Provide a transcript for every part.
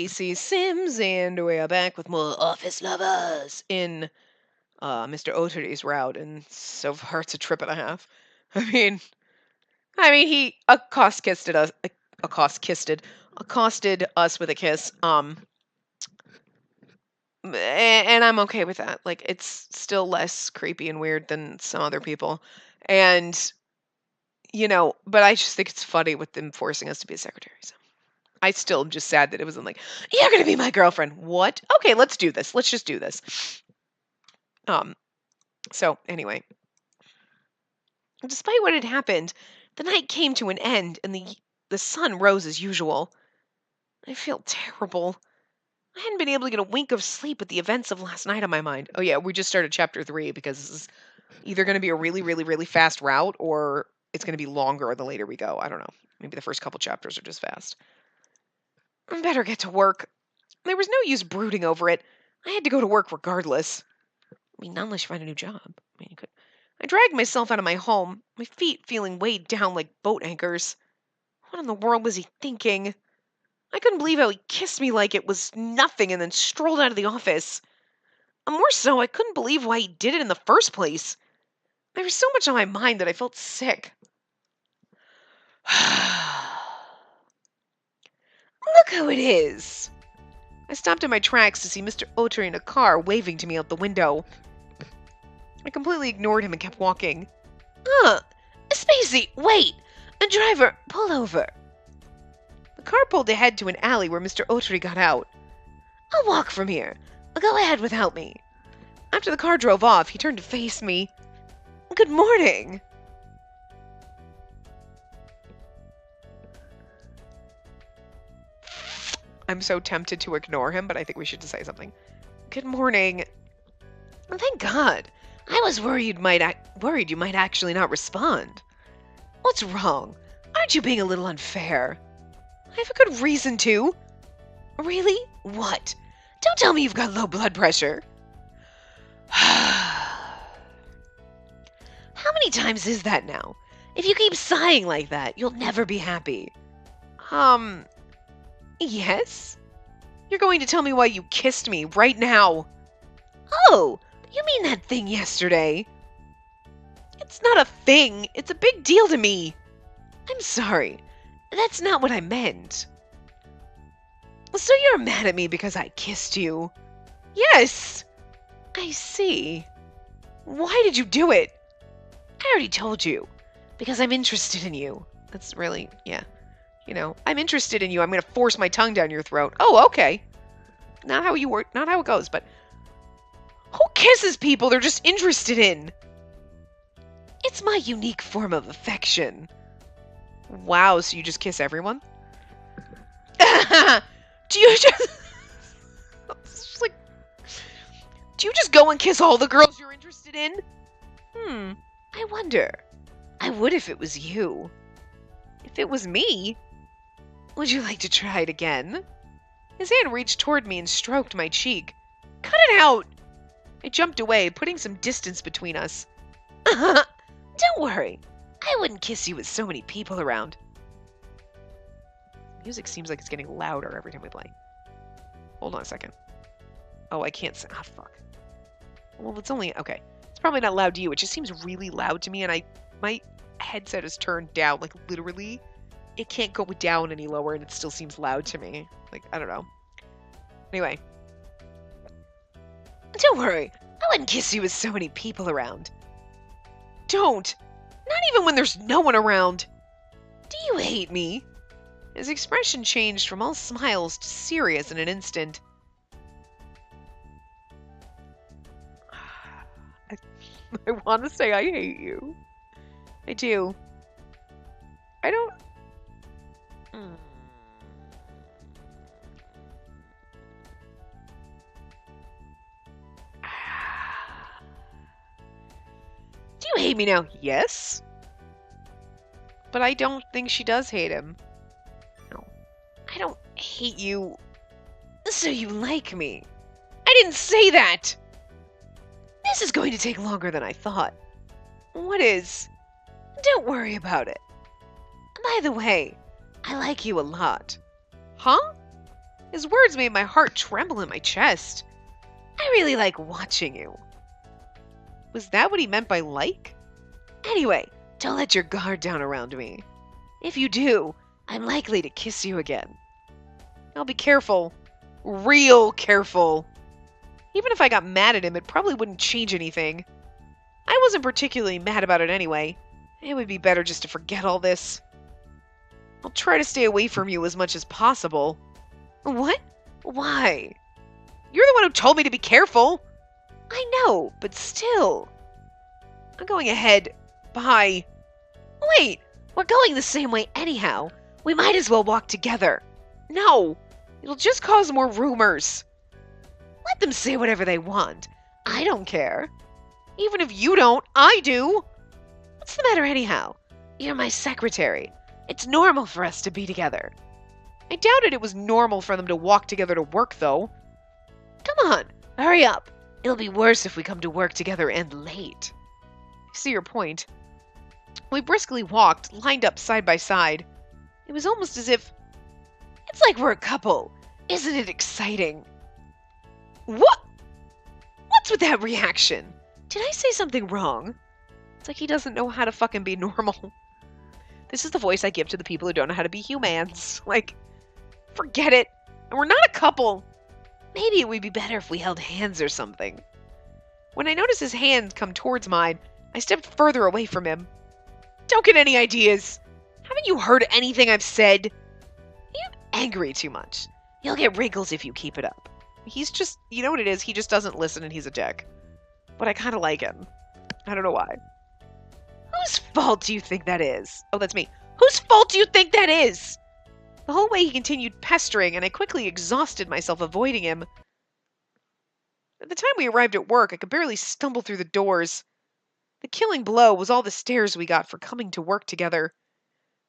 Spacey Sims, and we are back with more Office Lovers in Mr. Ottery's route, and so far it's a trip and a half. I mean, he accosted us with a kiss. And I'm okay with that. Like, it's still less creepy and weird than some other people, and but I just think it's funny with them forcing us to be a secretary. So. I still am just sad that it wasn't like, you're gonna be my girlfriend. What? Okay, let's do this. Let's just do this. So anyway. Despite what had happened, the night came to an end and the sun rose as usual. I feel terrible. I hadn't been able to get a wink of sleep with the events of last night on my mind. Oh yeah, we just started chapter 3 because this is either gonna be a really, really, really fast route or it's gonna be longer the later we go. I don't know. Maybe the first couple chapters are just fast. I better get to work. There was no use brooding over it. I had to go to work regardless. Not unless you find a new job. You could. I dragged myself out of my home, my feet feeling weighed down like boat anchors. What in the world was he thinking? I couldn't believe how he kissed me like it was nothing and then strolled out of the office. And more so, I couldn't believe why he did it in the first place. There was so much on my mind that I felt sick. Look who it is! I stopped in my tracks to see Mr. Ottery in a car waving to me out the window. I completely ignored him and kept walking. Spacey, wait! A driver, pull over. The car pulled ahead to an alley where Mr. Ottery got out. I'll walk from here. Go ahead without me. After the car drove off, he turned to face me. Good morning. I'm so tempted to ignore him, but I think we should just say something. Good morning. Thank God. I was worried you might actually not respond. What's wrong? Aren't you being a little unfair? I have a good reason to. Really? What? Don't tell me you've got low blood pressure. How many times is that now? If you keep sighing like that, you'll never be happy. Yes? You're going to tell me why you kissed me right now. Oh, you mean that thing yesterday? It's not a thing. It's a big deal to me. I'm sorry. That's not what I meant. So you're mad at me because I kissed you? Yes. I see. Why did you do it? I already told you. Because I'm interested in you. That's really, yeah. I'm interested in you. I'm going to force my tongue down your throat. Oh, okay. Not how it goes, but who kisses people they're just interested in? It's my unique form of affection. Wow, so you just kiss everyone? Do you just go and kiss all the girls you're interested in? I wonder. I would if it was you. If it was me, would you like to try it again? His hand reached toward me and stroked my cheek. Cut it out! I jumped away, putting some distance between us. Don't worry. I wouldn't kiss you with so many people around. Music seems like it's getting louder every time we play. Hold on a second. Oh, I can't say. Ah, fuck. Well, it's only... Okay. It's probably not loud to you. It just seems really loud to me, and my headset is turned down. Like, literally, it can't go down any lower, and it still seems loud to me. Like, I don't know. Anyway. Don't worry. I wouldn't kiss you with so many people around. Don't. Not even when there's no one around. Do you hate me? His expression changed from all smiles to serious in an instant. I want to say I hate you. I do. I don't... Do you hate me now? Yes. But I don't think she does hate him. No. I don't hate you. So you like me. I didn't say that! This is going to take longer than I thought. What is? Don't worry about it. By the way, I like you a lot. Huh? His words made my heart tremble in my chest. I really like watching you. Was that what he meant by like? Anyway, don't let your guard down around me. If you do, I'm likely to kiss you again. I'll be careful. Real careful. Even if I got mad at him, it probably wouldn't change anything. I wasn't particularly mad about it anyway. It would be better just to forget all this. I'll try to stay away from you as much as possible. What? Why? You're the one who told me to be careful. I know, but still. I'm going ahead. Bye. Wait, we're going the same way anyhow. We might as well walk together. No, it'll just cause more rumors. Let them say whatever they want. I don't care. Even if you don't, I do. What's the matter anyhow? You're my secretary. It's normal for us to be together. I doubted it was normal for them to walk together to work, though. Come on, hurry up. It'll be worse if we come to work together and late. I see your point. We briskly walked, lined up side by side. It was almost as if... It's like we're a couple. Isn't it exciting? What? What's with that reaction? Did I say something wrong? It's like he doesn't know how to fucking be normal. This is the voice I give to the people who don't know how to be humans. Like, forget it. And we're not a couple. Maybe it would be better if we held hands or something. When I noticed his hand come towards mine, I stepped further away from him. Don't get any ideas. Haven't you heard anything I've said? You're angry too much. You'll get wrinkles if you keep it up. He's just, you know what it is? He just doesn't listen and he's a dick. But I kind of like him. I don't know why. Whose fault do you think that is? Oh, that's me. Whose fault do you think that is? The whole way he continued pestering, and I quickly exhausted myself avoiding him. By the time we arrived at work, I could barely stumble through the doors. The killing blow was all the stares we got for coming to work together.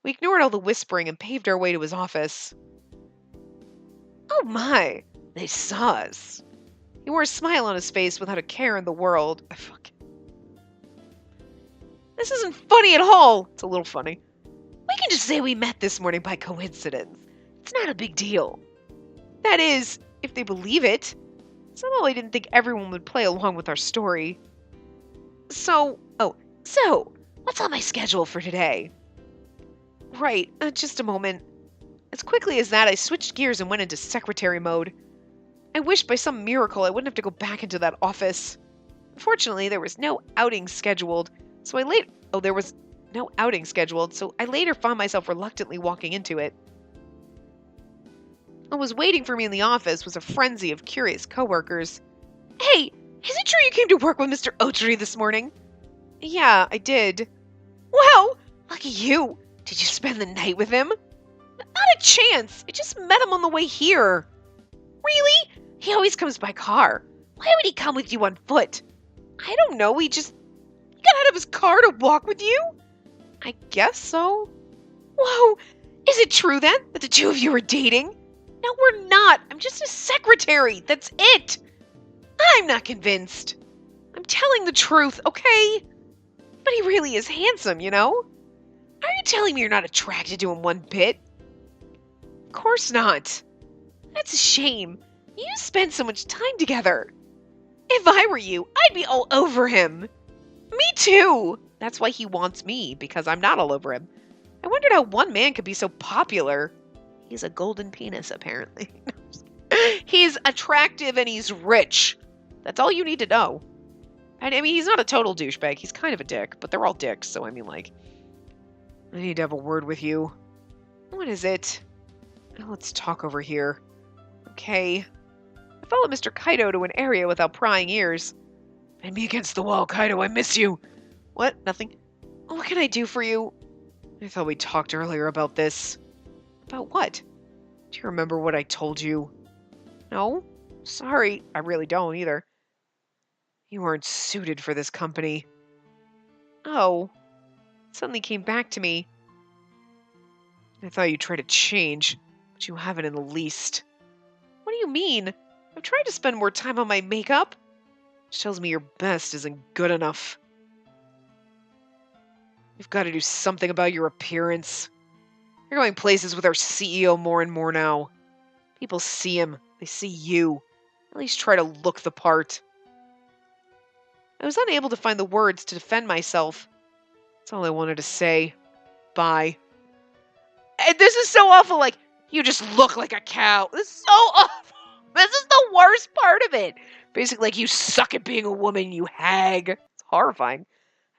We ignored all the whispering and paved our way to his office. Oh my, they saw us. He wore a smile on his face without a care in the world. Fuck. This isn't funny at all. It's a little funny. We can just say we met this morning by coincidence. It's not a big deal. That is, if they believe it. Somehow I didn't think everyone would play along with our story. So, what's on my schedule for today? Right, just a moment. As quickly as that, I switched gears and went into secretary mode. I wished by some miracle I wouldn't have to go back into that office. Unfortunately, there was no outing scheduled, so I later found myself reluctantly walking into it. What was waiting for me in the office was a frenzy of curious coworkers. Hey, is it true you came to work with Mr. Otri this morning? Yeah, I did. Wow, lucky you. Did you spend the night with him? Not a chance. I just met him on the way here. Really? He always comes by car. Why would he come with you on foot? I don't know, he got out of his car to walk with you? I guess so. Whoa, is it true then that the two of you are dating? No, we're not. I'm just a secretary. That's it. I'm not convinced. I'm telling the truth, okay? But he really is handsome, you know? Are you telling me you're not attracted to him one bit? Of course not. That's a shame. You spend so much time together. If I were you, I'd be all over him. Me too. That's why he wants me, because I'm not all over him. I wondered how one man could be so popular. He's a golden penis, apparently. He's attractive and he's rich. That's all you need to know. And I mean, he's not a total douchebag. He's kind of a dick, but they're all dicks, so I mean, like, I need to have a word with you. What is it? Oh, let's talk over here. Okay. I followed Mr. Kaido to an area without prying ears. Bend me against the wall, Kaido. I miss you. What? Nothing? What can I do for you? I thought we talked earlier about this. About what? Do you remember what I told you? No? Sorry, I really don't either. You aren't suited for this company. Oh. It suddenly came back to me. I thought you'd try to change, but you haven't in the least. What do you mean? I've tried to spend more time on my makeup. Which tells me your best isn't good enough. You've got to do something about your appearance. You're going places with our CEO more and more now. People see him. They see you. At least try to look the part. I was unable to find the words to defend myself. That's all I wanted to say. Bye. And this is so awful, like, you just look like a cow. This is so awful. This is the worst part of it. Basically, like, you suck at being a woman, you hag. It's horrifying.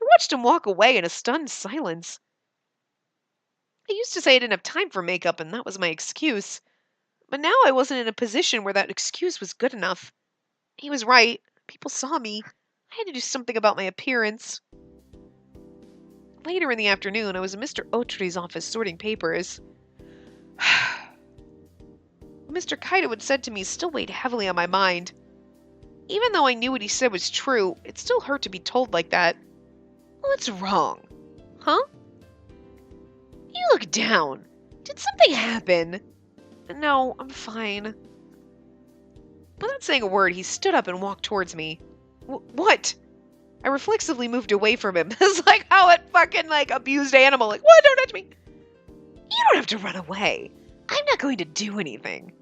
I watched him walk away in a stunned silence. I used to say I didn't have time for makeup, and that was my excuse. But now I wasn't in a position where that excuse was good enough. He was right. People saw me. I had to do something about my appearance. Later in the afternoon, I was in Mr. Autry's office sorting papers. What Mr. Kaido had said to me still weighed heavily on my mind. Even though I knew what he said was true, it still hurt to be told like that. What's wrong? Huh? You look down. Did something happen? No, I'm fine. Without saying a word, he stood up and walked towards me. What? I reflexively moved away from him. It's like how a fucking, abused animal. Like, what? Don't touch me. You don't have to run away. I'm not going to do anything.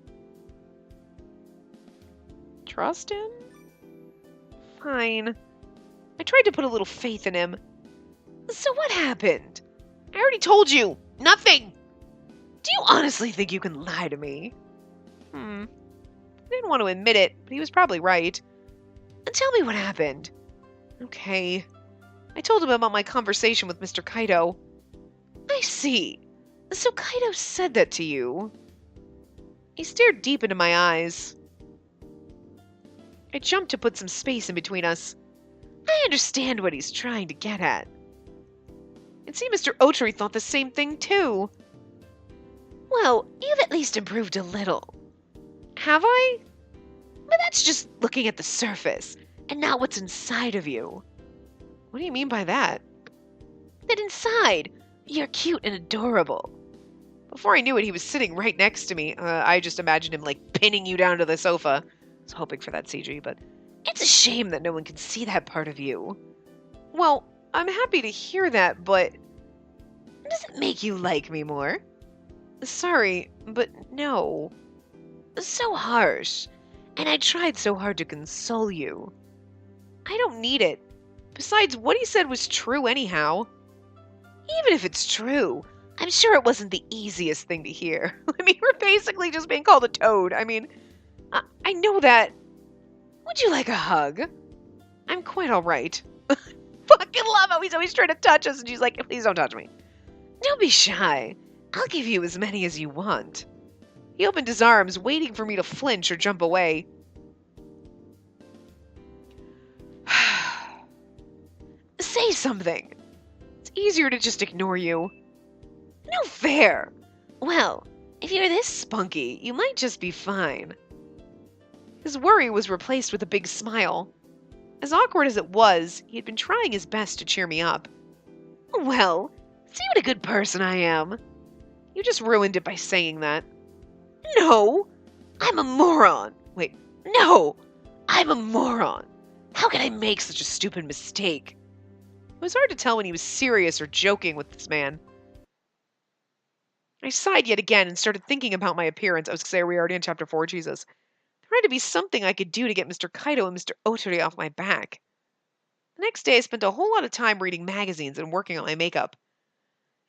Trust him? Fine. I tried to put a little faith in him. So what happened? I already told you. Nothing. Do you honestly think you can lie to me? I didn't want to admit it, but he was probably right. And tell me what happened. Okay. I told him about my conversation with Mr. Kaido. I see. So Kaido said that to you. He stared deep into my eyes. I jumped to put some space in between us. I understand what he's trying to get at. And see, Mr. Autry thought the same thing too. Well, you've at least improved a little. Have I? But that's just looking at the surface, and not what's inside of you. What do you mean by that? That inside, you're cute and adorable. Before I knew it, he was sitting right next to me. I just imagined him, pinning you down to the sofa. I was hoping for that CG, but it's a shame that no one can see that part of you. Well, I'm happy to hear that, but does it make you like me more? Sorry, but no. So harsh. And I tried so hard to console you. I don't need it. Besides, what he said was true anyhow. Even if it's true, I'm sure it wasn't the easiest thing to hear. I mean, we're basically just being called a toad. I mean, I know that. Would you like a hug? I'm quite alright. Fucking love how he's always trying to touch us, and she's like, please don't touch me. Don't be shy. I'll give you as many as you want. He opened his arms, waiting for me to flinch or jump away. Say something. It's easier to just ignore you. No fair. Well, if you're this spunky, you might just be fine. His worry was replaced with a big smile. As awkward as it was, he had been trying his best to cheer me up. Well, see what a good person I am. You just ruined it by saying that. No, I'm a moron. Wait, no, I'm a moron. How could I make such a stupid mistake? It was hard to tell when he was serious or joking with this man. I sighed yet again and started thinking about my appearance. I was going to say, are we already in chapter 4? Jesus. There had to be something I could do to get Mr. Kaido and Mr. Autry off my back. The next day I spent a whole lot of time reading magazines and working on my makeup.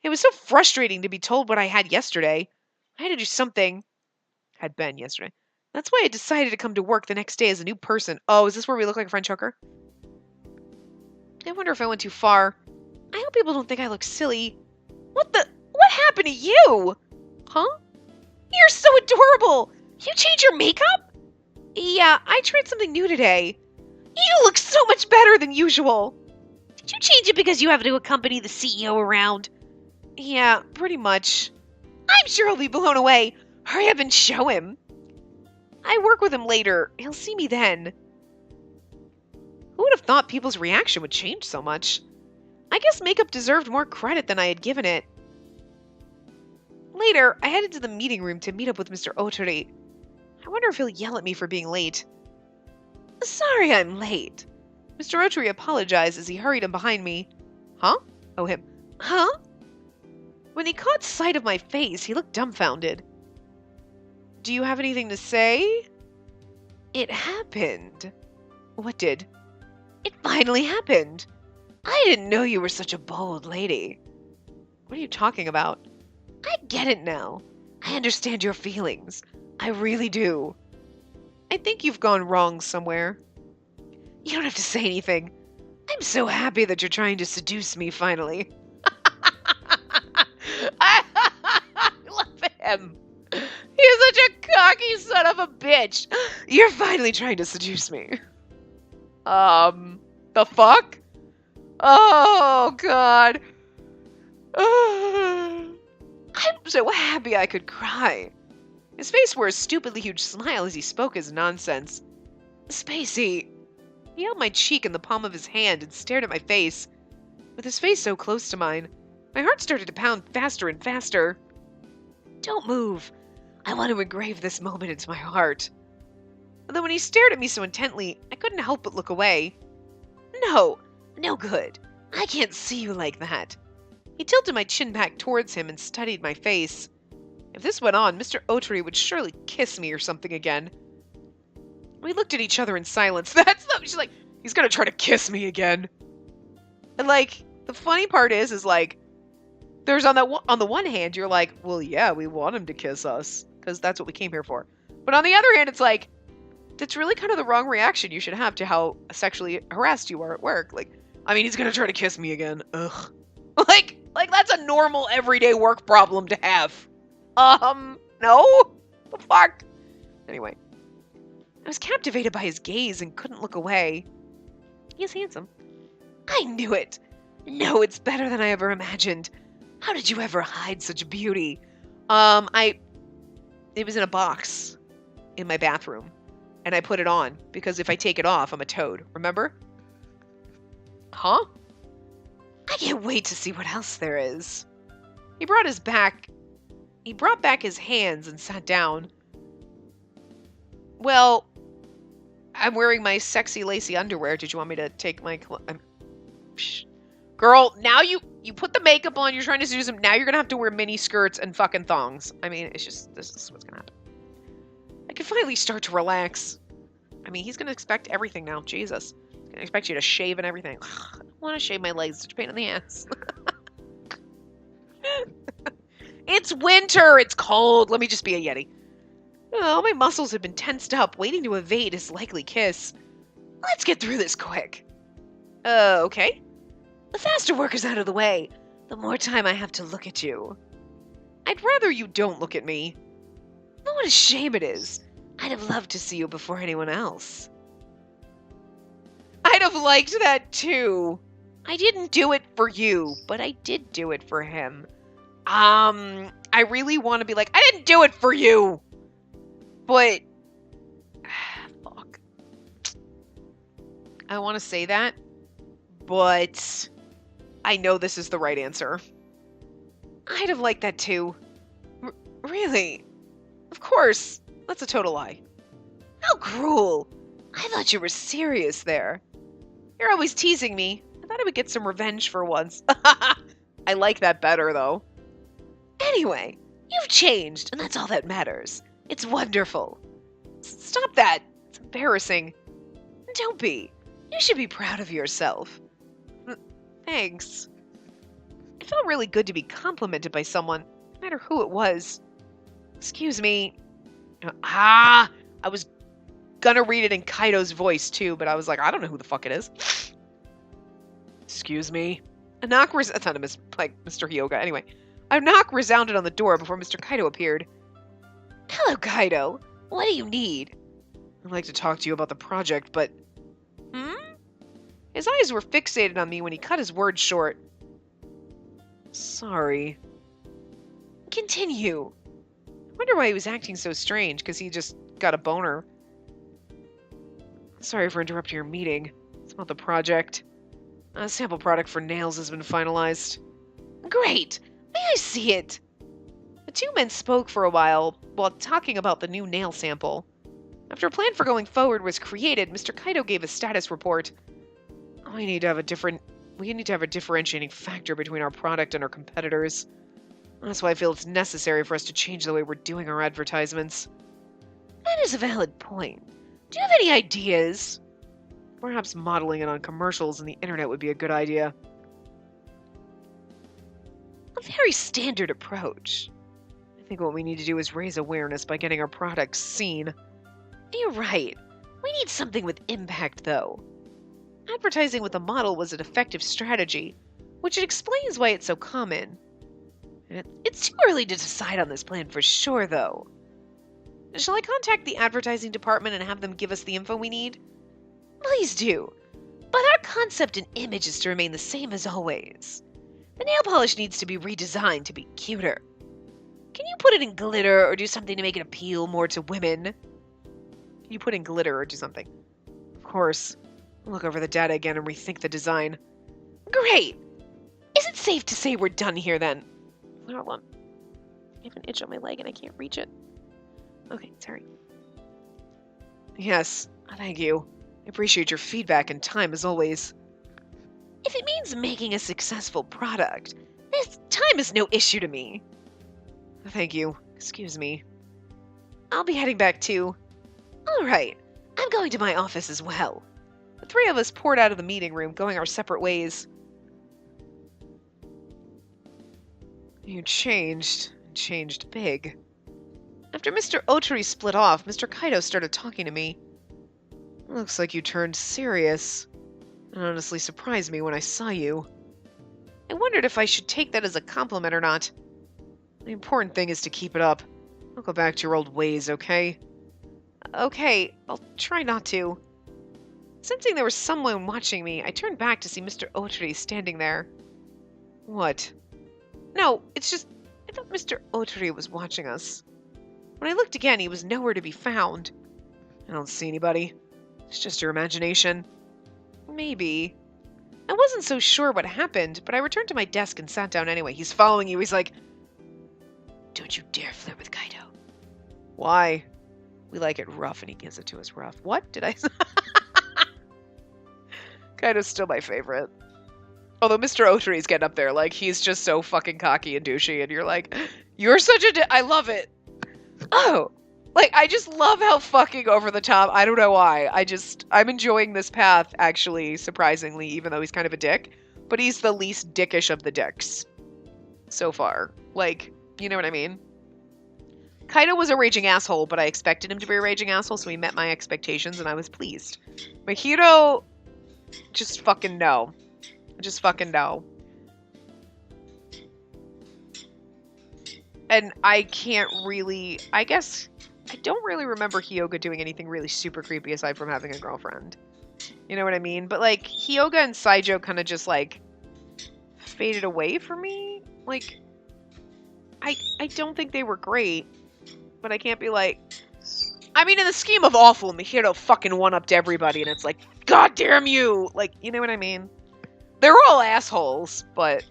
It was so frustrating to be told what I had yesterday. I had to do something. Had been yesterday. That's why I decided to come to work the next day as a new person. Oh, is this where we look like a French hooker? I wonder if I went too far. I hope people don't think I look silly. What happened to you? Huh? You're so adorable. You changed your makeup? Yeah, I tried something new today. You look so much better than usual. Did you change it because you have to accompany the CEO around? Yeah, pretty much. I'm sure he'll be blown away. Hurry up and show him. I work with him later. He'll see me then. Who would have thought people's reaction would change so much? I guess makeup deserved more credit than I had given it. Later, I headed to the meeting room to meet up with Mr. Autry. I wonder if he'll yell at me for being late. Sorry I'm late. Mr. Autry apologized as he hurried in behind me. Huh? Oh, him. Huh? When he caught sight of my face, he looked dumbfounded. Do you have anything to say? It happened. What did? It finally happened. I didn't know you were such a bold lady. What are you talking about? I get it now. I understand your feelings. I really do. I think you've gone wrong somewhere. You don't have to say anything. I'm so happy that you're trying to seduce me finally. I love him. He's such a cocky son of a bitch. You're finally trying to seduce me. The fuck? Oh, God. I'm so happy I could cry. His face wore a stupidly huge smile as he spoke his nonsense. Spacey. He held my cheek in the palm of his hand and stared at my face. With his face so close to mine, my heart started to pound faster and faster. Don't move. I want to engrave this moment into my heart. And then when he stared at me so intently, I couldn't help but look away. No, no good. I can't see you like that. He tilted my chin back towards him and studied my face. If this went on, Mr. Oteri would surely kiss me or something again. We looked at each other in silence. She's like, he's gonna try to kiss me again. And like, the funny part is like, there's on the one hand, you're like, well, yeah, we want him to kiss us because that's what we came here for. But on the other hand, it's like, that's really kind of the wrong reaction you should have to how sexually harassed you are at work. Like, I mean, he's gonna try to kiss me again. Ugh. Like that's a normal everyday work problem to have. No? The fuck? Anyway. I was captivated by his gaze and couldn't look away. He is handsome. I knew it. No, it's better than I ever imagined. How did you ever hide such beauty? It was in a box in my bathroom. And I put it on because if I take it off, I'm a toad. Remember? Huh? I can't wait to see what else there is. He brought back his hands and sat down. Well, I'm wearing my sexy lacy underwear. Did you want me to take my Girl, now you put the makeup on, you're trying to seduce him. Now you're gonna have to wear mini skirts and fucking thongs. I mean, this is what's gonna happen. I can finally start to relax. I mean, he's gonna expect everything now. Jesus. He's gonna expect you to shave and everything. I don't want to shave my legs. It's a pain in the ass. It's winter. It's cold. Let me just be a Yeti. Oh, my muscles have been tensed up, waiting to evade his likely kiss. Let's get through this quick. Okay. The faster work is out of the way, the more time I have to look at you. I'd rather you don't look at me. Oh, what a shame it is. I'd have loved to see you before anyone else. I'd have liked that too. I didn't do it for you, but I did do it for him. I really want to be like, I didn't do it for you. But, fuck. I want to say that, but I know this is the right answer. I'd have liked that too. Really? Of course. That's a total lie. How cruel. I thought you were serious there. You're always teasing me. I thought I would get some revenge for once. I like that better, though. Anyway, you've changed, and that's all that matters. It's wonderful. Stop that. It's embarrassing. Don't be. You should be proud of yourself. Thanks. It felt really good to be complimented by someone, no matter who it was. Excuse me. I was gonna read it in Kaido's voice, too, but I was like, I don't know who the fuck it is. Excuse me. A knock that's not like Mr. Hyoga. Anyway, a knock resounded on the door before Mr. Kaido appeared. Hello, Kaido. What do you need? I'd like to talk to you about the project, but... His eyes were fixated on me when he cut his words short. Sorry. Continue. I wonder why he was acting so strange, because he just got a boner. Sorry for interrupting your meeting. It's about the project. A sample product for nails has been finalized. Great! May I see it? The two men spoke for a while talking about the new nail sample. After a plan for going forward was created, Mr. Kaido gave a status report. We need to have a differentiating factor between our product and our competitors. That's why I feel it's necessary for us to change the way we're doing our advertisements. That is a valid point. Do you have any ideas? Perhaps modeling it on commercials and the internet would be a good idea. A very standard approach. I think what we need to do is raise awareness by getting our products seen. You're right. We need something with impact, though. Advertising with a model was an effective strategy, which explains why it's so common. It's too early to decide on this plan for sure, though. Shall I contact the advertising department and have them give us the info we need? Please do. But our concept and image is to remain the same as always. The nail polish needs to be redesigned to be cuter. Can you put it in glitter or do something to make it appeal more to women? Can you put in glitter or do something? Of course. I'll look over the data again and rethink the design. Great! Is it safe to say we're done here then? Hold on. I have an itch on my leg and I can't reach it. Okay, sorry. Yes, thank you. I appreciate your feedback and time as always. If it means making a successful product, this time is no issue to me. Thank you. Excuse me. I'll be heading back too. All right. I'm going to my office as well. The three of us poured out of the meeting room, going our separate ways. You changed big. After Mr. Otri split off, Mr. Kaido started talking to me. Looks like you turned serious. It honestly surprised me when I saw you. I wondered if I should take that as a compliment or not. The important thing is to keep it up. Don't go back to your old ways, okay? Okay, I'll try not to. Sensing there was someone watching me, I turned back to see Mr. Otri standing there. What? No, it's just, I thought Mr. Otri was watching us. When I looked again, he was nowhere to be found. I don't see anybody. It's just your imagination. Maybe. I wasn't so sure what happened, but I returned to my desk and sat down anyway. He's following you. He's like, don't you dare flirt with Kaido. Why? We like it rough, and he gives it to us rough. What did I say? Kaido's still my favorite. Although Mr. Otri's getting up there, like, he's just so fucking cocky and douchey, and you're like, you're such a I love it. Oh, like, I just love how fucking over the top. I don't know why. I'm enjoying this path, actually, surprisingly, even though he's kind of a dick. But he's the least dickish of the dicks. So far. Like, you know what I mean? Kaido was a raging asshole, but I expected him to be a raging asshole, so he met my expectations, and I was pleased. Mahito, just fucking no. Just fucking no. And I can't really, I guess, I don't really remember Hyoga doing anything really super creepy aside from having a girlfriend. You know what I mean? But, like, Hyoga and Saijo kind of just, like, faded away for me. Like, I don't think they were great, but I can't be like, I mean, in the scheme of awful, Mahito fucking one-upped everybody, and it's like, God damn you! Like, you know what I mean? They're all assholes, but,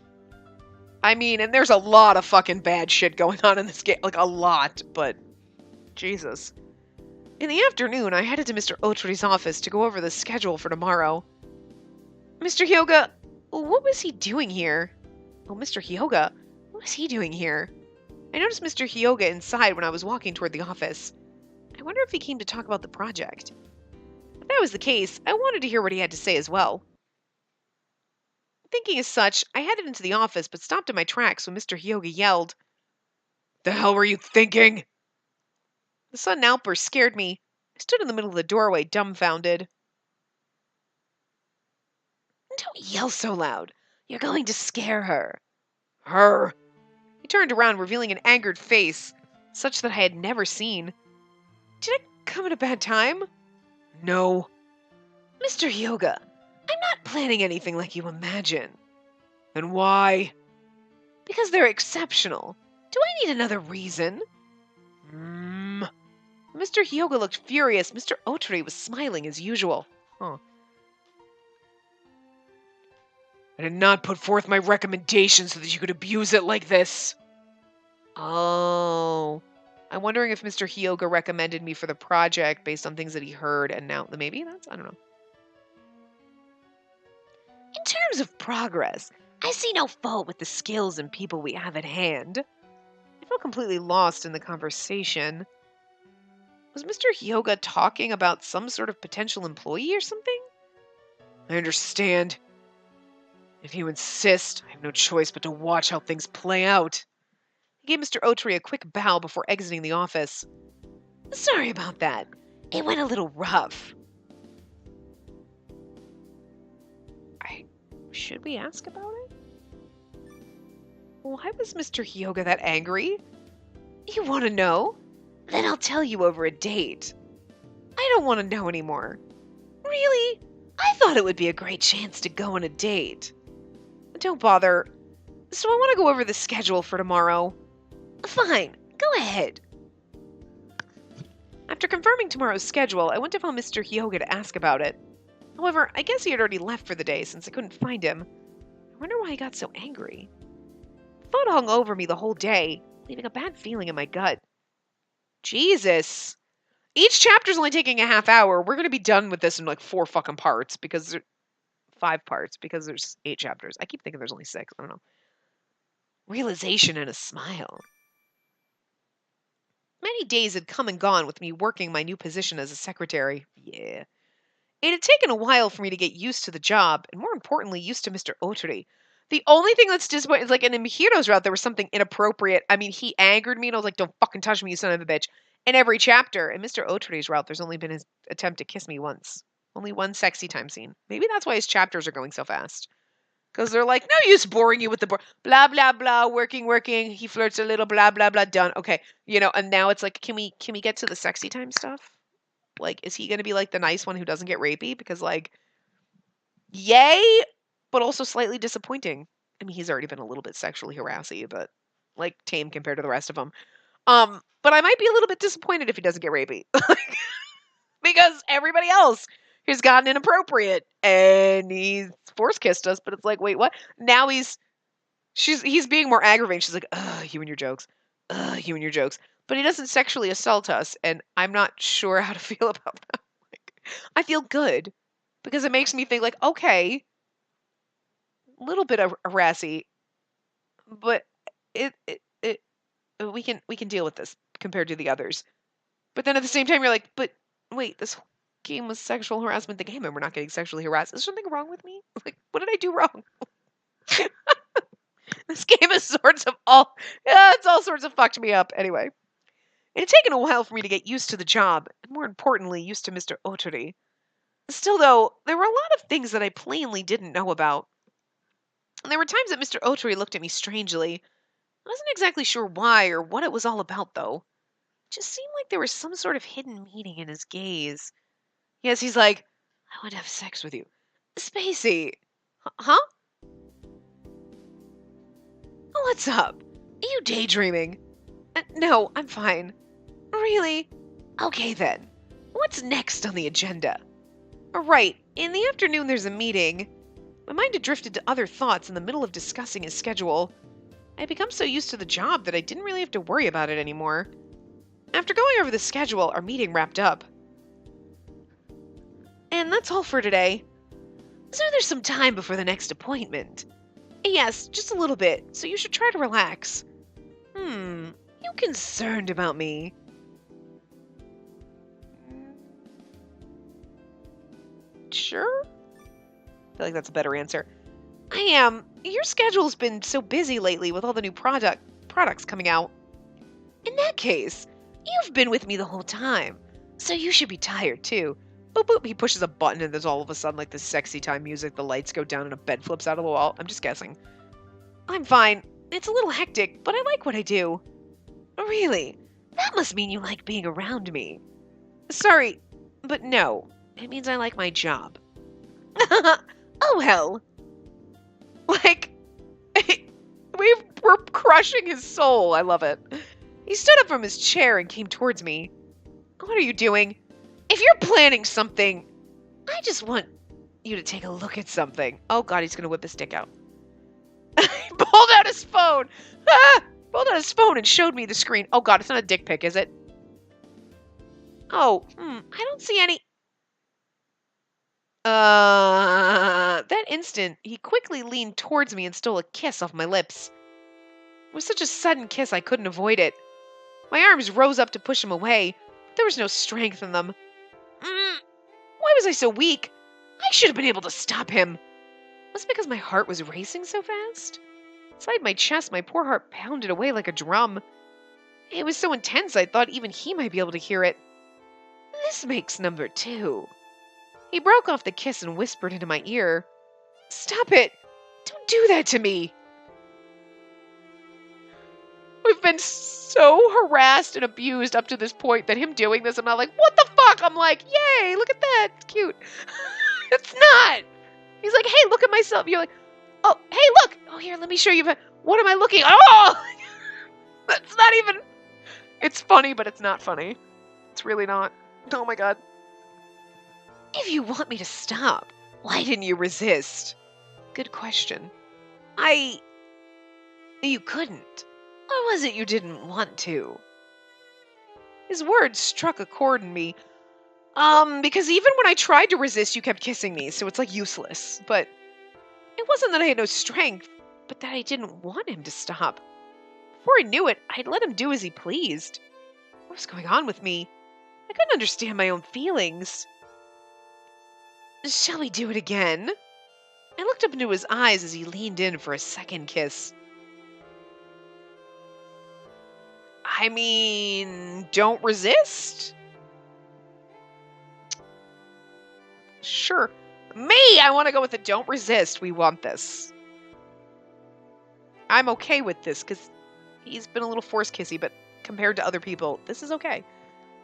I mean, and there's a lot of fucking bad shit going on in this game, like, a lot, but, Jesus. In the afternoon, I headed to Mr. Otri's office to go over the schedule for tomorrow. Mr. Hyoga, what was he doing here? Oh, Mr. Hyoga, what was he doing here? I noticed Mr. Hyoga inside when I was walking toward the office. I wonder if he came to talk about the project. If that was the case, I wanted to hear what he had to say as well. Thinking as such, I headed into the office but stopped in my tracks when Mr. Hyoga yelled, "The hell were you thinking?" The sudden outburst scared me. I stood in the middle of the doorway, dumbfounded. Don't yell so loud. You're going to scare her. Her? He turned around, revealing an angered face, such that I had never seen. Did I come at a bad time? No. Mr. Hyoga, I'm not planning anything like you imagine. Then why? Because they're exceptional. Do I need another reason? Mr. Hyoga looked furious. Mr. Otri was smiling as usual. Huh. I did not put forth my recommendation so that you could abuse it like this. Oh. I'm wondering if Mr. Hyoga recommended me for the project based on things that he heard, and now maybe that's, I don't know. In terms of progress, I see no fault with the skills and people we have at hand. I feel completely lost in the conversation. Was Mr. Hyoga talking about some sort of potential employee or something? I understand. If you insist, I have no choice but to watch how things play out. He gave Mr. Otri a quick bow before exiting the office. Sorry about that. It went a little rough. Should we ask about it? Why was Mr. Hyoga that angry? You want to know? Then I'll tell you over a date. I don't want to know anymore. Really? I thought it would be a great chance to go on a date. Don't bother. So I want to go over the schedule for tomorrow. Fine, go ahead. After confirming tomorrow's schedule, I went to phone Mr. Hyoga to ask about it. However, I guess he had already left for the day since I couldn't find him. I wonder why he got so angry. Thought hung over me the whole day, leaving a bad feeling in my gut. Jesus. Each chapter's only taking a half hour. We're going to be done with this in like 4 fucking parts because 5 parts because there's 8 chapters. I keep thinking there's only 6. I don't know. Realization and a smile. Many days had come and gone with me working my new position as a secretary. Yeah. It had taken a while for me to get used to the job, and more importantly, used to Mr. Otri. The only thing that's disappointing is, like, in Mihiro's route, there was something inappropriate. I mean, he angered me, and I was like, don't fucking touch me, you son of a bitch. In every chapter. In Mr. Otri's route, there's only been his attempt to kiss me once. Only one sexy time scene. Maybe that's why his chapters are going so fast. Because they're like, no use boring you with the blah, blah, blah, working. He flirts a little, blah, blah, blah, done. Okay. And now it's like, can we get to the sexy time stuff? Like, is he going to be, like, the nice one who doesn't get rapey? Because, like, yay, but also slightly disappointing. I mean, he's already been a little bit sexually harassy, but, like, tame compared to the rest of them. But I might be a little bit disappointed if he doesn't get rapey. Because everybody else has gotten inappropriate. And he's force-kissed us, but it's like, wait, what? Now he's being more aggravating. She's like, ugh, you and your jokes. Ugh, you and your jokes. But he doesn't sexually assault us, and I'm not sure how to feel about that. Like, I feel good because it makes me think, like, okay, a little bit of harassy, but we can deal with this compared to the others. But then at the same time, you're like, but wait, this whole game was sexual harassment the game, and we're not getting sexually harassed. Is something wrong with me? Like, what did I do wrong? This game is it's all sorts of fucked me up. Anyway. It had taken a while for me to get used to the job, and more importantly, used to Mr. Otori. Still, though, there were a lot of things that I plainly didn't know about. And there were times that Mr. Otori looked at me strangely. I wasn't exactly sure why or what it was all about, though. It just seemed like there was some sort of hidden meaning in his gaze. Yes, he's like, I want to have sex with you. Spacey. Huh? Oh, what's up? Are you daydreaming? No, I'm fine. Really? Okay then. What's next on the agenda? Right, in the afternoon there's a meeting. My mind had drifted to other thoughts in the middle of discussing his schedule. I had become so used to the job that I didn't really have to worry about it anymore. After going over the schedule, our meeting wrapped up. And that's all for today. So there's some time before the next appointment. Yes, just a little bit, so you should try to relax. You concerned about me? Sure? I feel like that's a better answer. I am. Your schedule's been so busy lately with all the new products coming out. In that case, you've been with me the whole time, so you should be tired too. Boop boop, he pushes a button and there's all of a sudden like this sexy time music, the lights go down and a bed flips out of the wall. I'm just guessing. I'm fine. It's a little hectic, but I like what I do. Really? That must mean you like being around me. Sorry, but no. It means I like my job. Oh, hell. Like, we're crushing his soul. I love it. He stood up from his chair and came towards me. What are you doing? If you're planning something, I just want you to take a look at something. Oh, God, he's going to whip his dick out. He pulled out his phone. Pulled out his phone and showed me the screen. Oh, God, it's not a dick pic, is it? Oh, I don't see any. That instant, he quickly leaned towards me and stole a kiss off my lips. It was such a sudden kiss I couldn't avoid it. My arms rose up to push him away, There was no strength in them. Why was I so weak? I should have been able to stop him. Was it because my heart was racing so fast? Inside my chest, my poor heart pounded away like a drum. It was so intense I thought even he might be able to hear it. This makes number 2. He broke off the kiss and whispered into my ear, "Stop it! Don't do that to me!" We've been so harassed and abused up to this point that him doing this, I'm not like, what the fuck? I'm like, yay, look at that. It's cute. It's not. He's like, hey, look at myself. You're like, oh, hey, look. Oh, here, let me show you. What am I looking? Oh, that's not even. It's funny, but it's not funny. It's really not. Oh my God. If you want me to stop, why didn't you resist? Good question. You couldn't. Or was it you didn't want to? His words struck a chord in me. Because even when I tried to resist, you kept kissing me, so it's like useless. But it wasn't that I had no strength, but that I didn't want him to stop. Before I knew it, I'd let him do as he pleased. What was going on with me? I couldn't understand my own feelings. Shall we do it again? I looked up into his eyes as he leaned in for a second kiss. I mean, don't resist? Sure. Me! I want to go with the don't resist. We want this. I'm okay with this because he's been a little force kissy, but compared to other people, this is okay.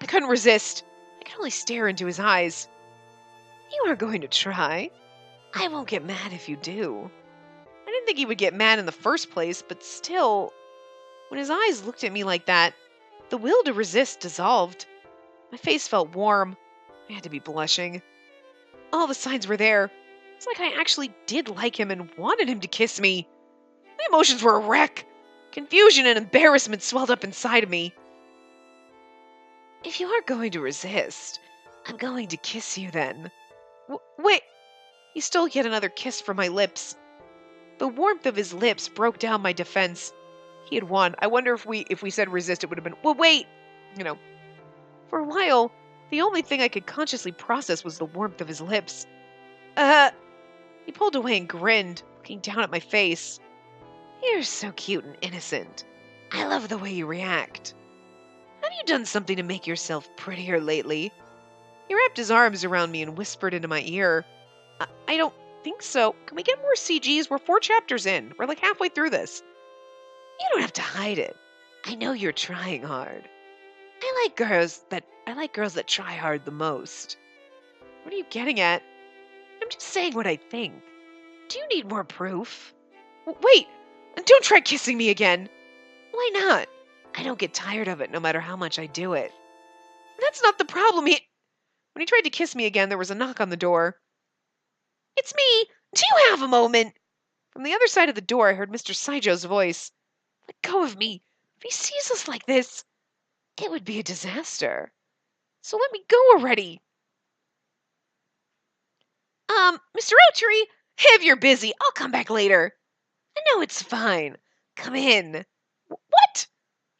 I couldn't resist. I could only stare into his eyes. You are going to try. I won't get mad if you do. I didn't think he would get mad in the first place, but still, when his eyes looked at me like that, the will to resist dissolved. My face felt warm. I had to be blushing. All the signs were there. It's like I actually did like him and wanted him to kiss me. My emotions were a wreck. Confusion and embarrassment swelled up inside of me. If you aren't going to resist, I'm going to kiss you then. Wait. He stole yet another kiss from my lips. The warmth of his lips broke down my defense. He had won. I wonder if we said resist, it would have been, well, wait. For a while, the only thing I could consciously process was the warmth of his lips. He pulled away and grinned, looking down at my face. You're so cute and innocent. I love the way you react. Have you done something to make yourself prettier lately? He wrapped his arms around me and whispered into my ear. I don't think so. Can we get more CGs? We're 4 chapters in. We're like halfway through this. You don't have to hide it. I know you're trying hard. I like girls that try hard the most. What are you getting at? I'm just saying what I think. Do you need more proof? Wait! Don't try kissing me again! Why not? I don't get tired of it no matter how much I do it. That's not the problem. When he tried to kiss me again, there was a knock on the door. It's me! Do you have a moment? From the other side of the door, I heard Mr. Saijo's voice. Let go of me. If he sees us like this, it would be a disaster. So let me go already. Mr. Oattree, if you're busy, I'll come back later. No, it's fine. Come in. What?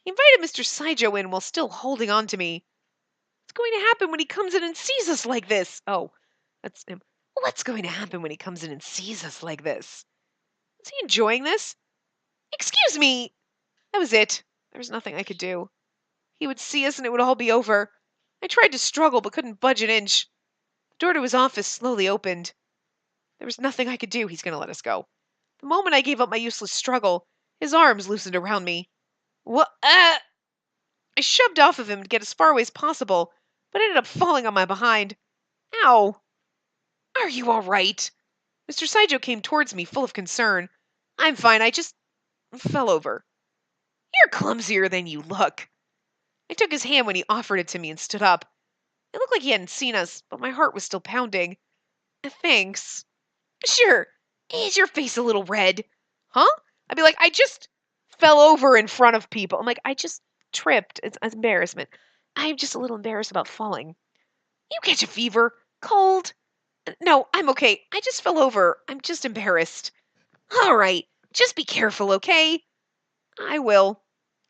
He invited Mr. Saijo in while still holding on to me. What's going to happen when he comes in and sees us like this? Oh, that's him. What's going to happen when he comes in and sees us like this? Is he enjoying this? Excuse me. That was it. There was nothing I could do. He would see us and it would all be over. I tried to struggle but couldn't budge an inch. The door to his office slowly opened. There was nothing I could do. He's going to let us go. The moment I gave up my useless struggle, his arms loosened around me. What? I shoved off of him to get as far away as possible, but ended up falling on my behind. Ow! Are you all right? Mr. Saijo came towards me, full of concern. I'm fine. I just fell over. You're clumsier than you look. I took his hand when he offered it to me and stood up. It looked like he hadn't seen us, but my heart was still pounding. Thanks. Sure. Is your face a little red? Huh? I'd be like, I just fell over in front of people. I'm like, I just tripped. It's embarrassment. I'm just a little embarrassed about falling. You catch a fever? Cold? No, I'm okay. I just fell over. I'm just embarrassed. All right. Just be careful, okay? I will.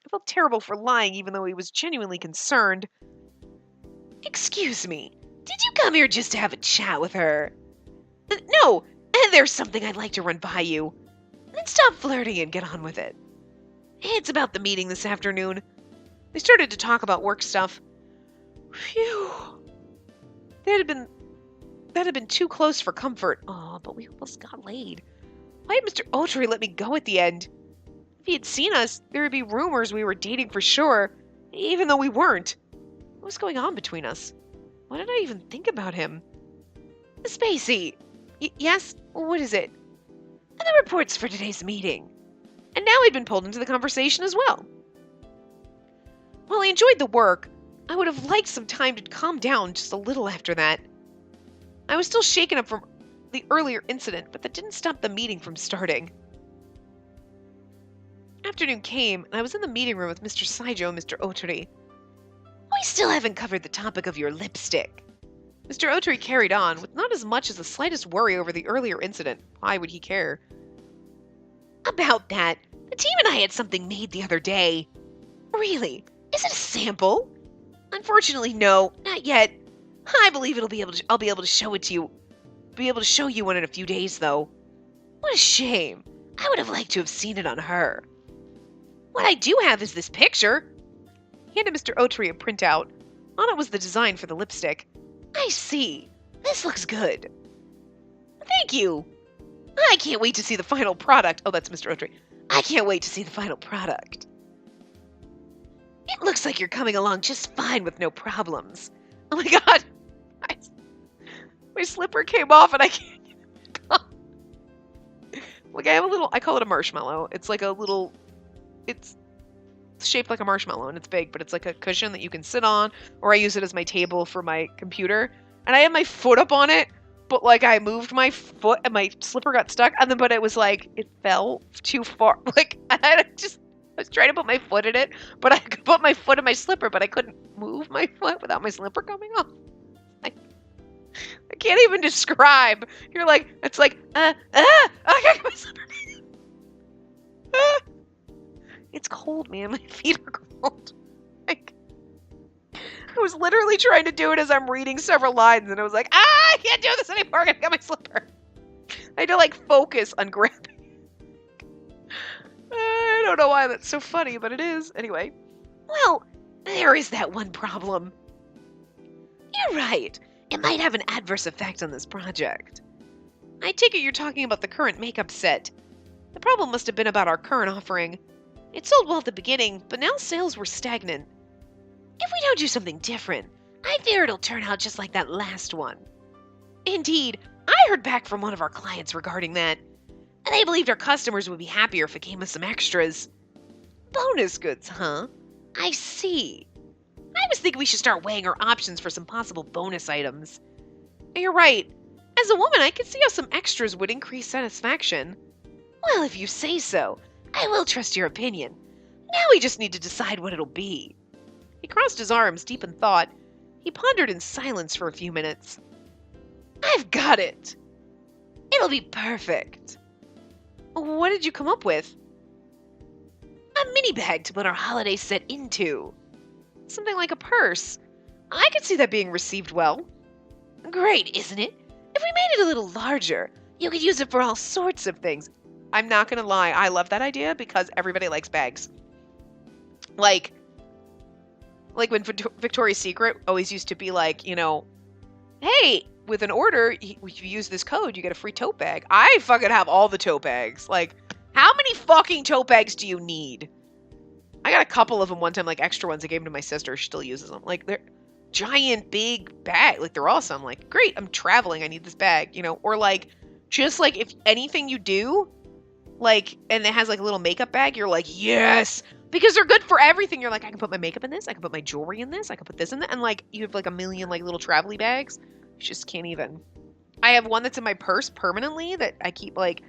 I felt terrible for lying even though he was genuinely concerned. Excuse me, did you come here just to have a chat with her? No, there's something I'd like to run by you. Then stop flirting and get on with it. It's about the meeting this afternoon. They started to talk about work stuff. Phew. That had been too close for comfort. Oh, but we almost got laid. Why had Mr. Otry let me go at the end? If he had seen us, there would be rumors we were dating for sure, even though we weren't. What was going on between us? What did I even think about him? Spacey! Yes? What is it? The reports for today's meeting. And now he'd been pulled into the conversation as well. While I enjoyed the work, I would have liked some time to calm down just a little after that. I was still shaken up from the earlier incident, but that didn't stop the meeting from starting. Afternoon came, and I was in the meeting room with Mr. Saijo and Mr. Otri. We still haven't covered the topic of your lipstick. Mr. Otri carried on, with not as much as the slightest worry over the earlier incident. Why would he care? About that, the team and I had something made the other day. Really? Is it a sample? Unfortunately, no, not yet. I believe I'll be able to show it to you. Be able to show you one in a few days, though. What a shame. I would have liked to have seen it on her. What I do have is this picture. He handed Mr. Otri a printout. On it was the design for the lipstick. I see. This looks good. Thank you. I can't wait to see the final product. Oh, that's Mr. Otri. I can't wait to see the final product. It looks like you're coming along just fine with no problems. Oh my god. My slipper came off and I can't get it back on. Like I have a little, I call it a marshmallow. It's like a little, it's shaped like a marshmallow and it's big, but it's like a cushion that you can sit on, or I use it as my table for my computer. And I had my foot up on it, but like I moved my foot and my slipper got stuck, and then but it was like it fell too far. Like I was trying to put my foot in it, but I could put my foot in my slipper, but I couldn't move my foot without my slipper coming off. I can't even describe. You're like, it's like, I got my slipper. It's cold, man. My feet are cold. Like, I was literally trying to do it as I'm reading several lines, and I was like, I can't do this anymore. I gotta get my slipper. I had to like focus on grabbing. I don't know why that's so funny, but it is. Anyway. Well, there is that one problem. You're right. It might have an adverse effect on this project. I take it you're talking about the current makeup set. The problem must have been about our current offering. It sold well at the beginning, but now sales were stagnant. If we don't do something different, I fear it'll turn out just like that last one. Indeed, I heard back from one of our clients regarding that. They believed our customers would be happier if it came with some extras. Bonus goods, huh? I see. I was thinking we should start weighing our options for some possible bonus items. You're right. As a woman, I could see how some extras would increase satisfaction. Well, if you say so, I will trust your opinion. Now we just need to decide what it'll be. He crossed his arms, deep in thought. He pondered in silence for a few minutes. I've got it. It'll be perfect. What did you come up with? A mini bag to put our holiday set into. Something like a purse. I could see that being received well. Great, isn't it? If we made it a little larger, you could use it for all sorts of things. I'm not gonna lie, I love that idea because everybody likes bags. Like when Victoria's Secret always used to be like, you know, hey, with an order, if you use this code, you get a free tote bag. I fucking have all the tote bags. Like, how many fucking tote bags do you need? I got a couple of them one time, like extra ones. I gave them to my sister. She still uses them. Like, they're giant, big bag. Like, they're awesome. Like, great, I'm traveling. I need this bag, you know? Or, like, just, like, if anything you do, like, and it has, like, a little makeup bag, you're like, yes! Because they're good for everything. You're like, I can put my makeup in this. I can put my jewelry in this. I can put this in that. And, like, you have, like, a million, like, little travel-y bags. You just can't even. I have one that's in my purse permanently that I keep, like,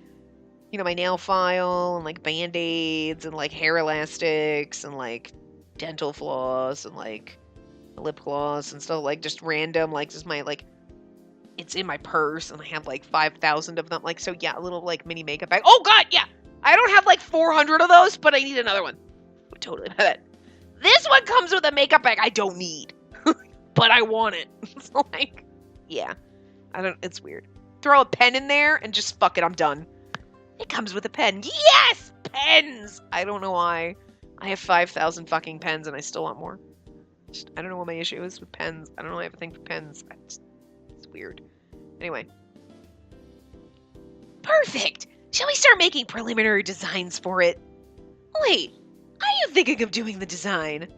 you know, my nail file and like band-aids and like hair elastics and like dental floss and like lip gloss and stuff, like just random, like just my like, it's in my purse and I have like 5,000 of them. Like, so yeah, a little like mini makeup bag. Oh god, yeah. I don't have like 400 of those, but I need another one. I would totally buy that. This one comes with a makeup bag I don't need. but I want it. It's like, yeah, it's weird. Throw a pen in there and just fuck it, I'm done. It comes with a pen. Yes! Pens! I don't know why. I have 5,000 fucking pens and I still want more. I don't know what my issue is with pens. I don't know, I have a thing for pens. It's weird. Anyway. Perfect! Shall we start making preliminary designs for it? Wait, are you thinking of doing the design?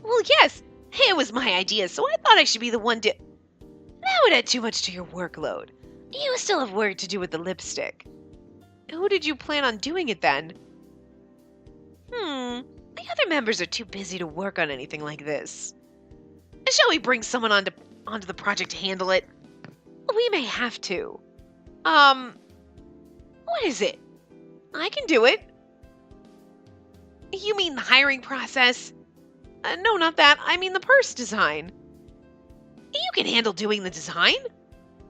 Well, yes. It was my idea, so I thought I should be the one to... That would add too much to your workload. You still have work to do with the lipstick. Who did you plan on doing it then? The other members are too busy to work on anything like this. Shall we bring someone onto the project to handle it? We may have to. What is it? I can do it. You mean the hiring process? No, not that. I mean the purse design. You can handle doing the design?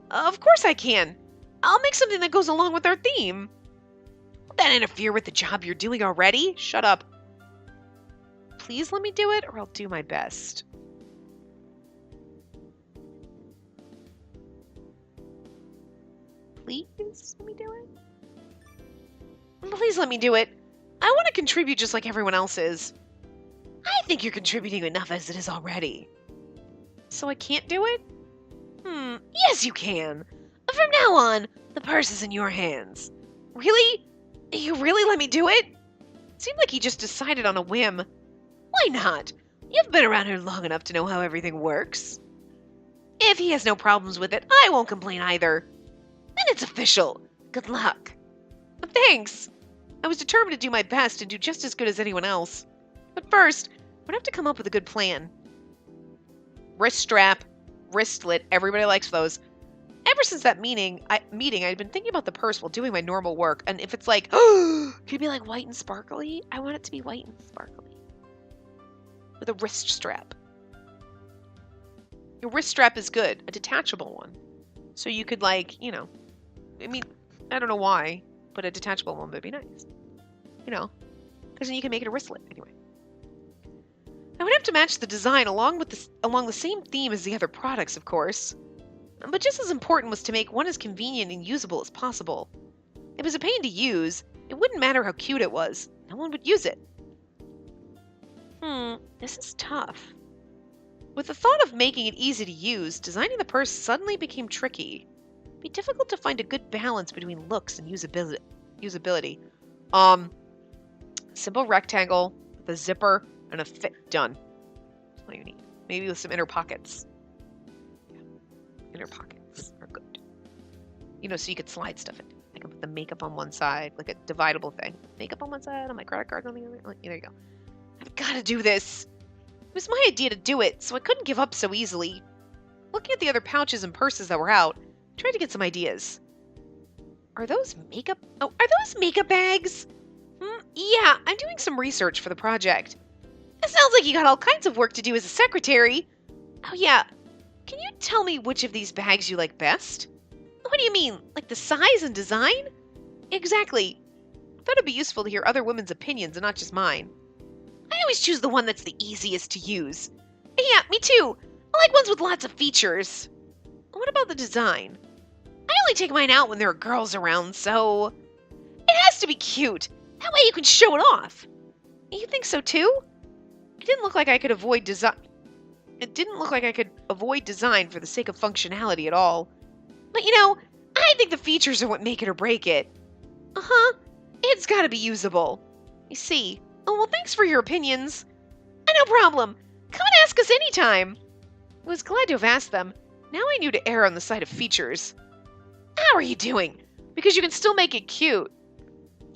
Of course I can. I'll make something that goes along with our theme. Won't that interfere with the job you're doing already? Shut up. Please let me do it, or I'll do my best. Please let me do it? Please let me do it. I want to contribute just like everyone else is. I think you're contributing enough as it is already. So I can't do it? Yes, you can. From now on, the purse is in your hands. Really? You really let me do it? Seemed like he just decided on a whim. Why not? You've been around here long enough to know how everything works. If he has no problems with it, I won't complain either. Then it's official. Good luck. Thanks. I was determined to do my best and do just as good as anyone else. But first, we'd have to come up with a good plan. Wrist strap, wristlet, everybody likes those. Ever since that meeting, I'd been thinking about the purse while doing my normal work, and if it's like, could it be like white and sparkly? I want it to be white and sparkly. With a wrist strap. Your wrist strap is good, a detachable one. So you could I don't know why, but a detachable one would be nice. Because then you can make it a wristlet anyway. I would have to match the design along the same theme as the other products, of course. But just as important was to make one as convenient and usable as possible. If it was a pain to use, it wouldn't matter how cute it was. No one would use it. This is tough. With the thought of making it easy to use, designing the purse suddenly became tricky. It'd be difficult to find a good balance between looks and usability. Simple rectangle with a zipper and a fit. Done. That's all you need. Maybe with some inner pockets. Yeah. Inner pockets are good. So you could slide stuff in. I can put the makeup on one side, like a dividable thing. Makeup on one side, on my credit card on the other. There you go. I've got to do this. It was my idea to do it, so I couldn't give up so easily. Looking at the other pouches and purses that were out, I tried to get some ideas. Are those makeup bags? Yeah, I'm doing some research for the project. It sounds like you got all kinds of work to do as a secretary. Oh yeah, can you tell me which of these bags you like best? What do you mean, like the size and design? Exactly. I thought it'd be useful to hear other women's opinions and not just mine. I always choose the one that's the easiest to use. Yeah, me too. I like ones with lots of features. What about the design? I only take mine out when there are girls around, so... It has to be cute. That way you can show it off. You think so too? It didn't look like I could avoid design for the sake of functionality at all. But I think the features are what make it or break it. Uh-huh. It's gotta be usable. You see. Oh, well, thanks for your opinions. No problem. Come and ask us anytime. I was glad to have asked them. Now I knew to err on the side of features. How are you doing? Because you can still make it cute.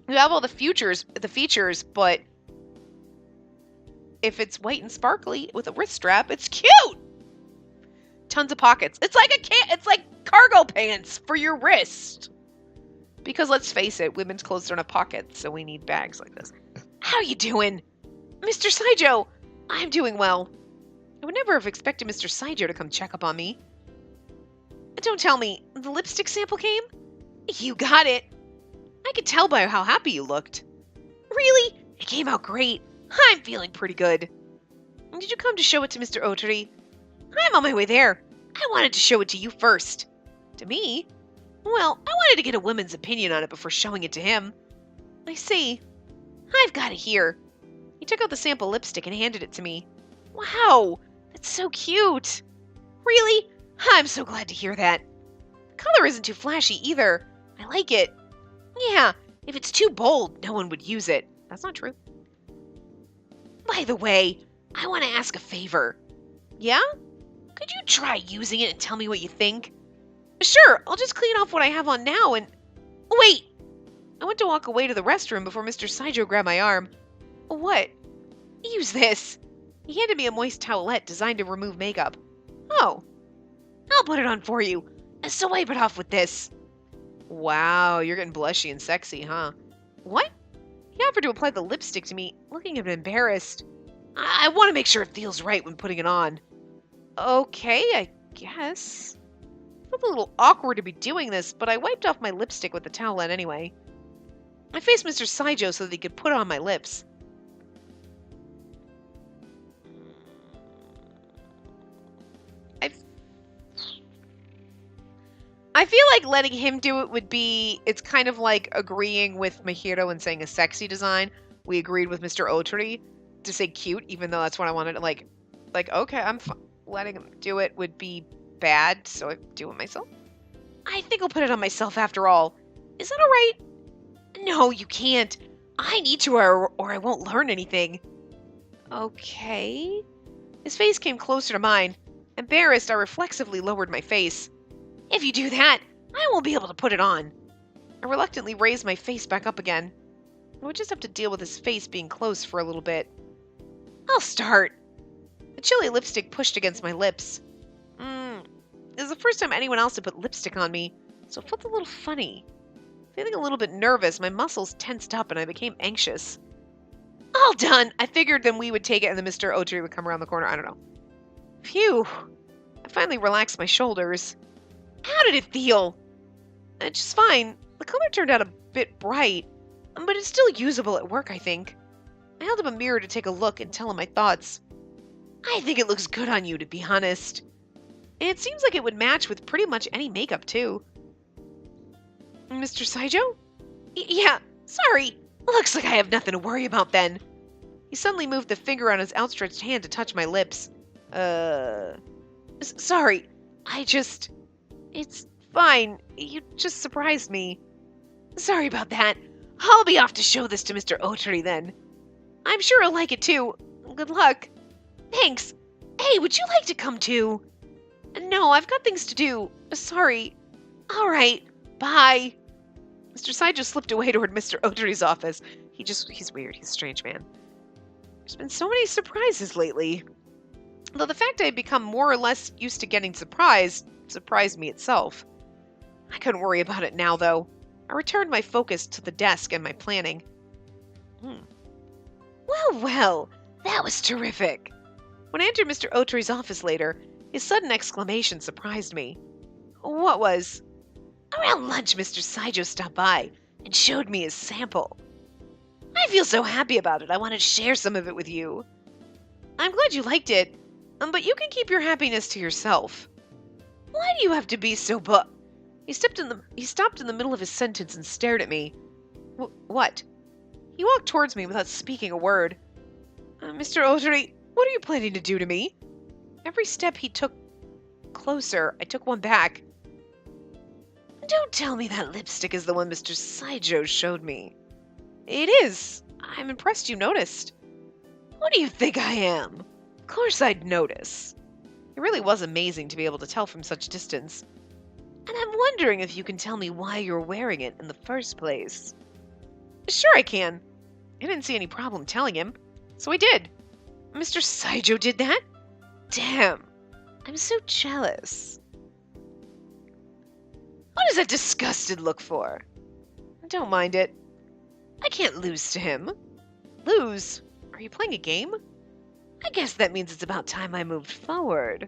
You have all the features, but if it's white and sparkly with a wrist strap, it's cute. Tons of pockets. It's like cargo pants for your wrist. Because let's face it, women's clothes don't have pockets, so we need bags like this. How you doing? Mr. Saijo, I'm doing well. I would never have expected Mr. Saijo to come check up on me. Don't tell me, the lipstick sample came? You got it. I could tell by how happy you looked. Really? It came out great. I'm feeling pretty good. Did you come to show it to Mr. Oteri? I'm on my way there. I wanted to show it to you first. To me? Well, I wanted to get a woman's opinion on it before showing it to him. I see. I've got it here. He took out the sample lipstick and handed it to me. Wow, that's so cute. Really? I'm so glad to hear that. The color isn't too flashy either. I like it. Yeah, if it's too bold, no one would use it. That's not true. By the way, I want to ask a favor. Yeah? Could you try using it and tell me what you think? Sure, I'll just clean off what I have on now and... Wait! I went to walk away to the restroom before Mr. Saijo grabbed my arm. What? Use this. He handed me a moist towelette designed to remove makeup. Oh. I'll put it on for you. So wipe it off with this. Wow, you're getting blushy and sexy, huh? What? He offered to apply the lipstick to me, looking a bit embarrassed. I want to make sure it feels right when putting it on. Okay, I guess. It felt a little awkward to be doing this, but I wiped off my lipstick with the towelette anyway. I faced Mr. Saijo so that he could put it on my lips. I feel like letting him do it would be, it's kind of like agreeing with Mahiro and saying a sexy design. We agreed with Mr. Otri to say cute, even though that's what I wanted. Like okay, letting him do it would be bad, so I do it myself. I think I'll put it on myself after all. Is that all right? No, you can't. I need to or I won't learn anything. Okay. His face came closer to mine. Embarrassed, I reflexively lowered my face. If you do that, I won't be able to put it on. I reluctantly raised my face back up again. I would just have to deal with his face being close for a little bit. I'll start. The chilly lipstick pushed against my lips. It was the first time anyone else had put lipstick on me, so it felt a little funny. Feeling a little bit nervous, my muscles tensed up and I became anxious. All done! I figured then we would take it and then Mr. Otri would come around the corner. I don't know. Phew. I finally relaxed my shoulders. How did it feel? Just fine. The color turned out a bit bright, but it's still usable at work, I think. I held up a mirror to take a look and tell him my thoughts. I think it looks good on you, to be honest. And it seems like it would match with pretty much any makeup, too. Mr. Saijo? Yeah, sorry. Looks like I have nothing to worry about then. He suddenly moved the finger on his outstretched hand to touch my lips. Sorry. It's fine. You just surprised me. Sorry about that. I'll be off to show this to Mr. Otri then. I'm sure he'll like it too. Good luck. Thanks. Hey, would you like to come too? No, I've got things to do. Sorry. All right. Bye. Mr. Saijo slipped away toward Mr. Otri's office. He's weird. He's a strange man. There's been so many surprises lately. Though the fact I had become more or less used to getting surprised me itself. I couldn't worry about it now, though. I returned my focus to the desk and my planning. Well, that was terrific. When I entered Mr. Otri's office later, his sudden exclamation surprised me. What was? Around lunch, Mr. Saijo stopped by and showed me his sample. I feel so happy about it, I want to share some of it with you. I'm glad you liked it, but you can keep your happiness to yourself. Why do you have to be so He stopped in the middle of his sentence and stared at me. What? He walked towards me without speaking a word. Mr. Otri, what are you planning to do to me? Every step he took closer, I took one back. Don't tell me that lipstick is the one Mr. Saijo showed me. It is. I'm impressed you noticed. What do you think I am? Of course I'd notice. It really was amazing to be able to tell from such distance. And I'm wondering if you can tell me why you're wearing it in the first place. Sure I can. I didn't see any problem telling him, so I did. Mr. Saijo did that? Damn. I'm so jealous. What is that disgusted look for? Don't mind it. I can't lose to him. Lose? Are you playing a game? I guess that means it's about time I moved forward.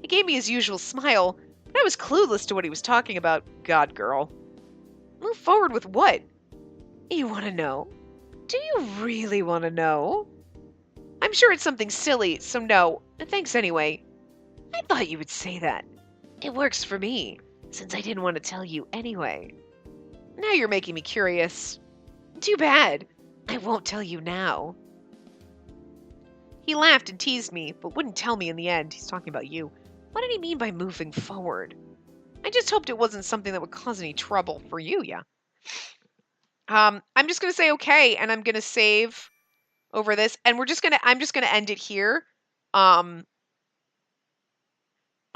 He gave me his usual smile, but I was clueless to what he was talking about. God, girl. Move forward with what? You want to know? Do you really want to know? I'm sure it's something silly, so no. Thanks anyway. I thought you would say that. It works for me, since I didn't want to tell you anyway. Now you're making me curious. Too bad. I won't tell you now. He laughed and teased me, but wouldn't tell me in the end. He's talking about you. What did he mean by moving forward? I just hoped it wasn't something that would cause any trouble for you, yeah. I'm just gonna say okay, and I'm gonna save over this, and I'm just gonna end it here.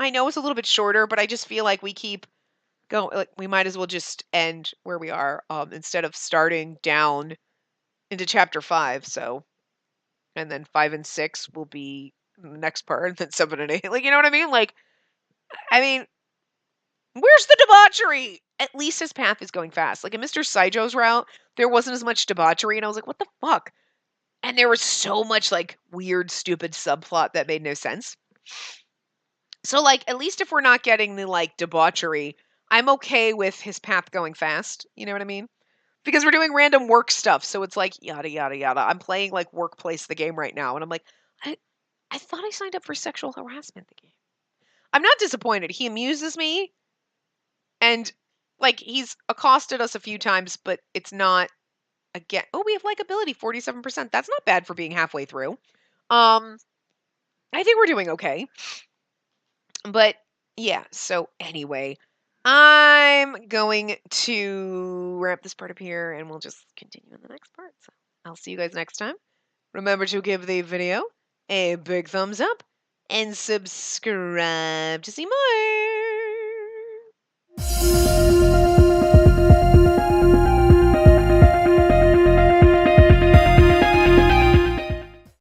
I know it's a little bit shorter, but I just feel like we keep going, like we might as well just end where we are, instead of starting down into chapter 5. So, and then 5 and 6 will be the next part, and then 7 and 8. Like, you know what I mean? Like, I mean, where's the debauchery? At least his path is going fast. Like in Mr. Saijo's route, there wasn't as much debauchery, and I was like, what the fuck? And there was so much like weird, stupid subplot that made no sense. So like, at least if we're not getting the like debauchery, I'm okay with his path going fast. You know what I mean? Because we're doing random work stuff, so it's like yada yada yada. I'm playing like Workplace the game right now, and I'm like, I thought I signed up for sexual harassment the game. I'm not disappointed. He amuses me, and like he's accosted us a few times, but it's not again. Oh, we have likability 47%. That's not bad for being halfway through. I think we're doing okay. But yeah, so anyway, I'm going to wrap this part up here and we'll just continue in the next part. So I'll see you guys next time. Remember to give the video a big thumbs up and subscribe to see more.